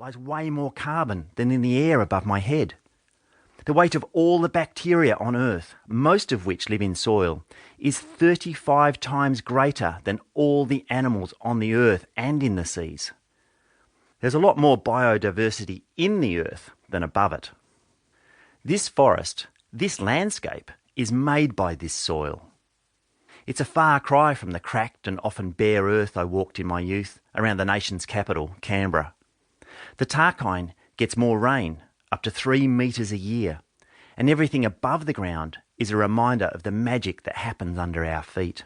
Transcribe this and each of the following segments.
lies way more carbon than in the air above my head. The weight of all the bacteria on Earth, most of which live in soil, is 35 times greater than all the animals on the Earth and in the seas. There's a lot more biodiversity in the Earth than above it. This forest, this landscape, is made by this soil. It's a far cry from the cracked and often bare earth I walked in my youth around the nation's capital, Canberra. The Tarkine gets more rain, up to 3 metres a year, and everything above the ground is a reminder of the magic that happens under our feet.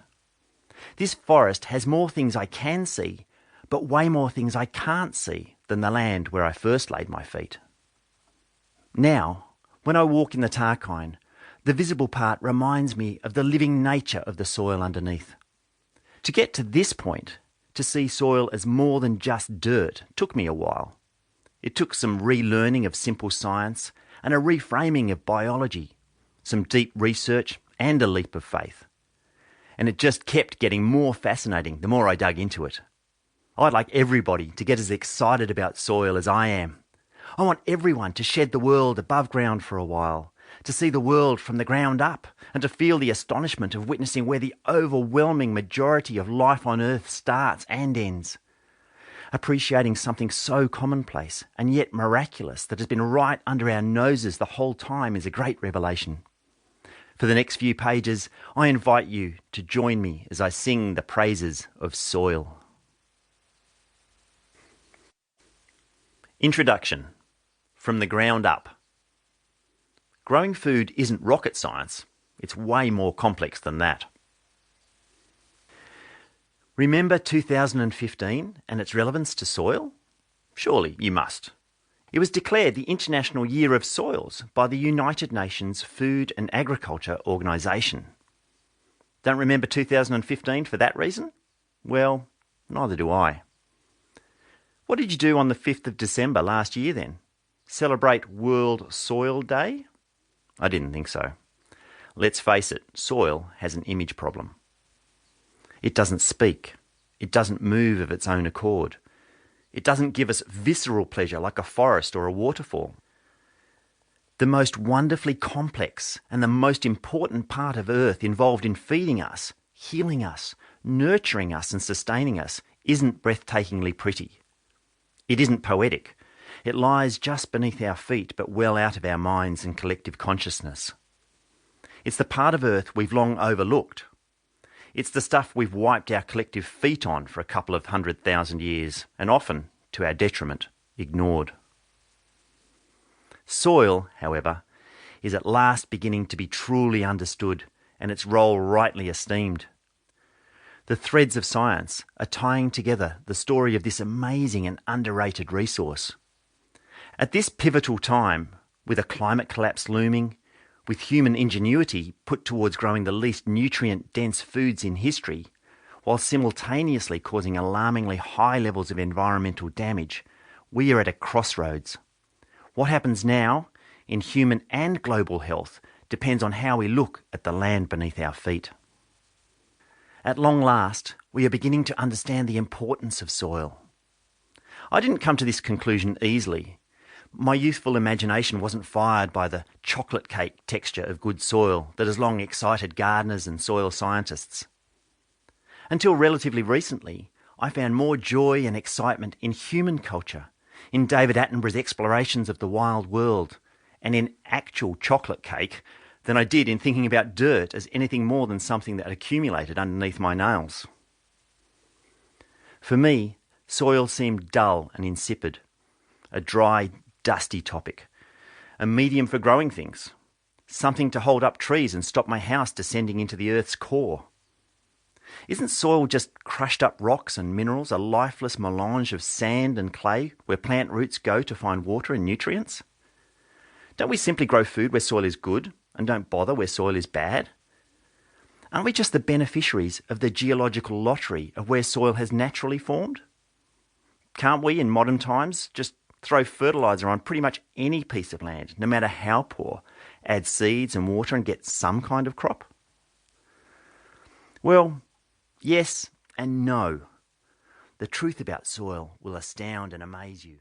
This forest has more things I can see, but way more things I can't see than the land where I first laid my feet. Now, when I walk in the Tarkine, the visible part reminds me of the living nature of the soil underneath. To get to this point, to see soil as more than just dirt, took me a while. It took some relearning of simple science and a reframing of biology, some deep research and a leap of faith. And it just kept getting more fascinating the more I dug into it. I'd like everybody to get as excited about soil as I am. I want everyone to shed the world above ground for a while, to see the world from the ground up, and to feel the astonishment of witnessing where the overwhelming majority of life on Earth starts and ends. Appreciating something so commonplace and yet miraculous that has been right under our noses the whole time is a great revelation. For the next few pages, I invite you to join me as I sing the praises of soil. Introduction. From the ground up. Growing food isn't rocket science. It's way more complex than that. Remember 2015 and its relevance to soil? Surely you must. It was declared the International Year of Soils by the United Nations Food and Agriculture Organization. Don't remember 2015 for that reason? Well, neither do I. What did you do on the 5th of December last year then? Celebrate World Soil Day? I didn't think so. Let's face it, soil has an image problem. It doesn't speak. It doesn't move of its own accord. It doesn't give us visceral pleasure like a forest or a waterfall. The most wonderfully complex and the most important part of Earth involved in feeding us, healing us, nurturing us and sustaining us isn't breathtakingly pretty. It isn't poetic. It lies just beneath our feet but well out of our minds and collective consciousness. It's the part of Earth we've long overlooked. It's the stuff we've wiped our collective feet on for a couple of 100,000 years, and often, to our detriment, ignored. Soil, however, is at last beginning to be truly understood, and its role rightly esteemed. The threads of science are tying together the story of this amazing and underrated resource. At this pivotal time, with a climate collapse looming, with human ingenuity put towards growing the least nutrient-dense foods in history, while simultaneously causing alarmingly high levels of environmental damage, we are at a crossroads. What happens now, in human and global health, depends on how we look at the land beneath our feet. At long last, we are beginning to understand the importance of soil. I didn't come to this conclusion easily. My youthful imagination wasn't fired by the chocolate cake texture of good soil that has long excited gardeners and soil scientists. Until relatively recently, I found more joy and excitement in human culture, in David Attenborough's explorations of the wild world, and in actual chocolate cake than I did in thinking about dirt as anything more than something that had accumulated underneath my nails. For me, soil seemed dull and insipid, a dry, dusty topic, a medium for growing things, something to hold up trees and stop my house descending into the earth's core. Isn't soil just crushed up rocks and minerals, a lifeless melange of sand and clay where plant roots go to find water and nutrients? Don't we simply grow food where soil is good and don't bother where soil is bad? Aren't we just the beneficiaries of the geological lottery of where soil has naturally formed? Can't we, in modern times, just throw fertiliser on pretty much any piece of land, no matter how poor, add seeds and water and get some kind of crop? Well, yes and no. The truth about soil will astound and amaze you.